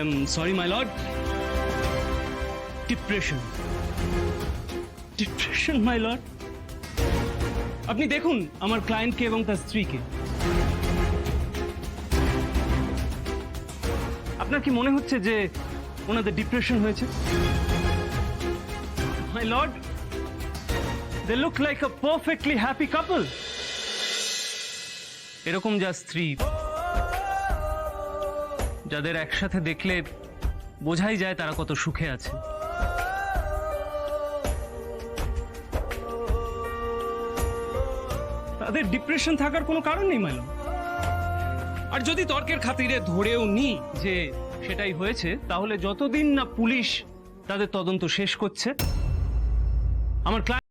am sorry, my lord. Depression. Depression, my lord. আপনি দেখুন আমার ক্লায়েন্টকে এবং তার স্ত্রীকে। আপনার কি মনে হচ্ছে যে ওনাদের ডিপ্রেশন হয়েছে? My lord, they look like a perfectly happy couple. এরকম যা স্ত্রী যাদের একসাথে দেখলে বোঝাই যায় তারা কত সুখে আছে। তাদের ডিপ্রেশন থাকার কোনো কারণ নেই মাইলন। আর যদি তর্কের খাতিরে ধরেও নি যে সেটাই হয়েছে, তাহলে যতদিন না পুলিশ তাদের তদন্ত শেষ করছে আমার ক্লায়েন্ট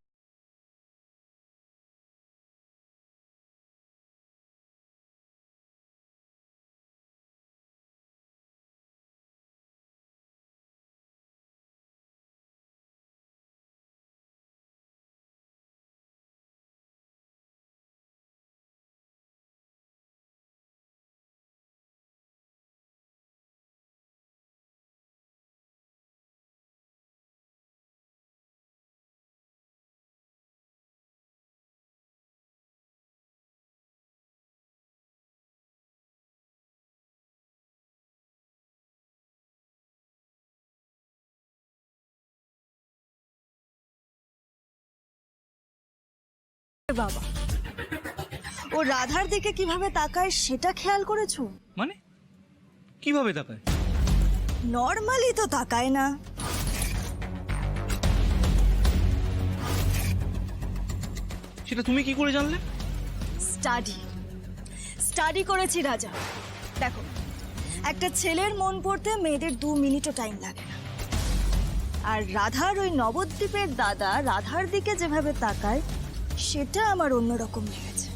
বাবা, ও রাধার দিকে কিভাবে তাকায় সেটা খেয়াল করেছো? মানে কিভাবে তাকায়? নর্মালি তো তাকায় না। সেটা তুমি কি করে জানলে? স্টাডি করেছি রাজা। দেখো, একটা ছেলের মন পড়তে মেয়েদের 2 মিনিটও টাইম লাগে না। আর রাধার ওই নবদ্বীপের দাদা রাধার দিকে যেভাবে তাকায় সেটা আমার অন্যরকম লেগেছে।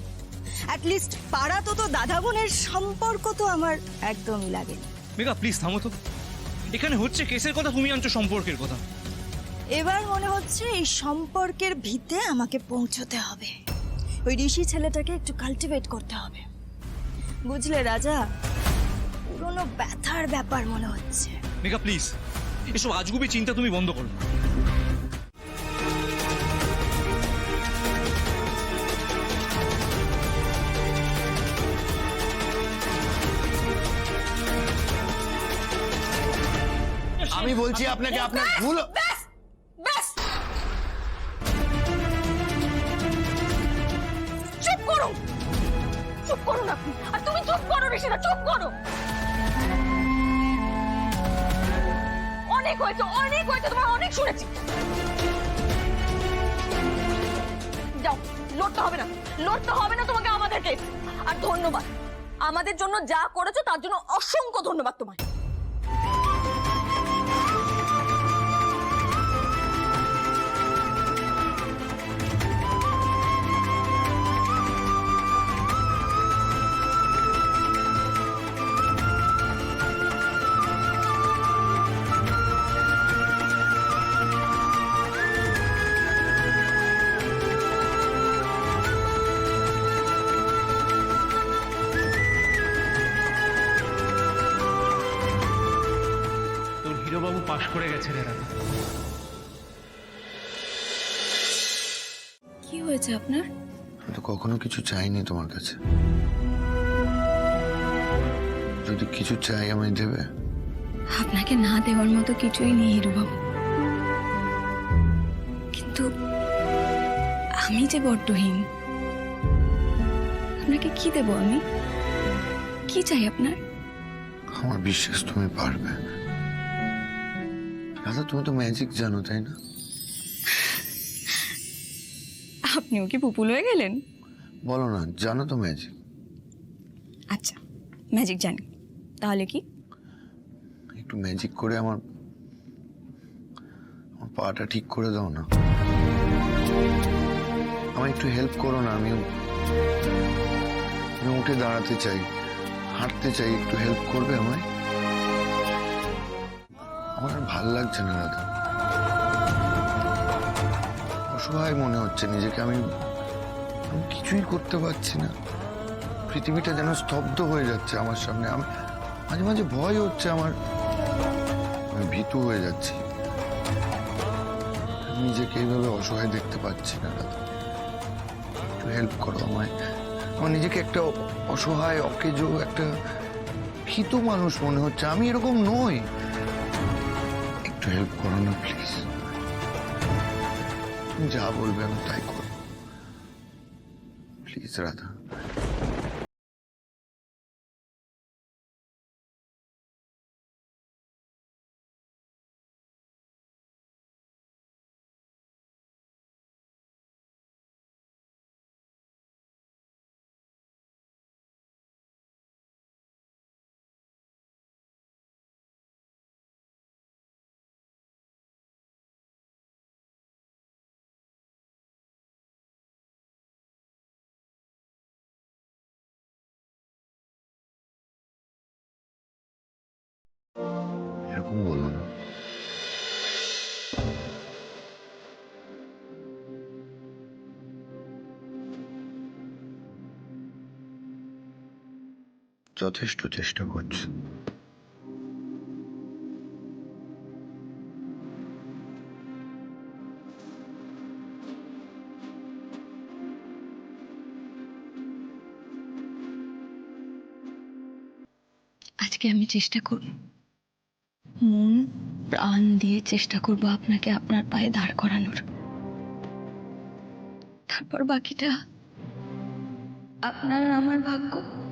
অ্যাটলিস্ট পাড়া তো দাদা বোনের সম্পর্ক তো আমার একদমই লাগেনি। মেঘা প্লিজ থামো তো। এখানে হচ্ছে কেসের কথা, তুমি আনছো সম্পর্কের কথা। এবার মনে হচ্ছে এই সম্পর্কের ভিতে আমাকে পৌঁছতে হবে। ওই ঋষি ছেলেটাকে একটু কাল্টিভেট করতে হবে, বুঝলে রাজা? পুরোনো ব্যথার ব্যাপার মনে হচ্ছে। মেঘা প্লিজ, এসব আজগুবি চিন্তা তুমি বন্ধ করো। আমি বলছি আপনাকে আপনার ভুল। ব্যাস ব্যাস, চুপ করুন, চুপ করুন আপনি। আর তুমি চুপ করো ঋষিরা, চুপ করো। অনেক হয়েছে, তোমার অনেক শুনেছি। যাও, লড়তে হবে না তোমাকে আমাদেরকে। আর ধন্যবাদ, আমাদের জন্য যা করেছো তার জন্য অসংখ্য ধন্যবাদ তোমায়। বাবু পাশ করে গেছে রে রাধা। কি হয়েছে আপনার? আমি তো কখনো কিছু চাইনি তোমার কাছে। যদি কিছু চাই আমি দেবে? আপনাকে না দেওয়ার মতো কিছুই নেই হিরুবাবু, কিন্তু আমি যে বড্ডহীন। আপনাকে কি দেব আমি? কি চাই আপনার? আমার বিশ্বাস তুমি পারবে। রাধা, তুমি তো ম্যাজিক জানো, তাই না? আপনিও কি পুপুল হয়ে গেলেন? বলো না, জানো তো ম্যাজিক? আচ্ছা, ম্যাজিক জানি, তাহলে কি? একটু ম্যাজিক করে আমার পাটা ঠিক করে দাও না। আমায় একটু হেল্প করো না। আমি উঠে দাঁড়াতে চাই, হাঁটতে চাই, একটু হেল্প করবে আমায়? আমার আর ভাল লাগছে না রাধা, অসহায় মনে হচ্ছে নিজেকে। আমি কিছুই করতে পারছি না। পৃথিবীটা যেন স্তব্ধ হয়ে যাচ্ছে আমার সামনে। আমি মাঝে মাঝে ভয় হচ্ছে আমার আমি ভীতু হয়ে যাচ্ছি। আমি নিজেকে এইভাবে অসহায় দেখতে পাচ্ছি না রাধা। একটু হেল্প করো আমায়। আমার নিজেকে একটা অসহায়, অকেজো, একটা ভীতু মানুষ মনে হচ্ছে। আমি এরকম নই। একটু হেল্প করো না প্লিজ। তুমি যা বলবে আমি তাই করব। প্লিজ রাধা। এরকম বলো না। যথেষ্ট চেষ্টা করছো। আজকে আমি চেষ্টা করব, মন প্রাণ দিয়ে চেষ্টা করব আপনাকে আপনার পায়ে দাঁড় করানোর। তারপর বাকিটা আপনার আর আমার ভাগ্য।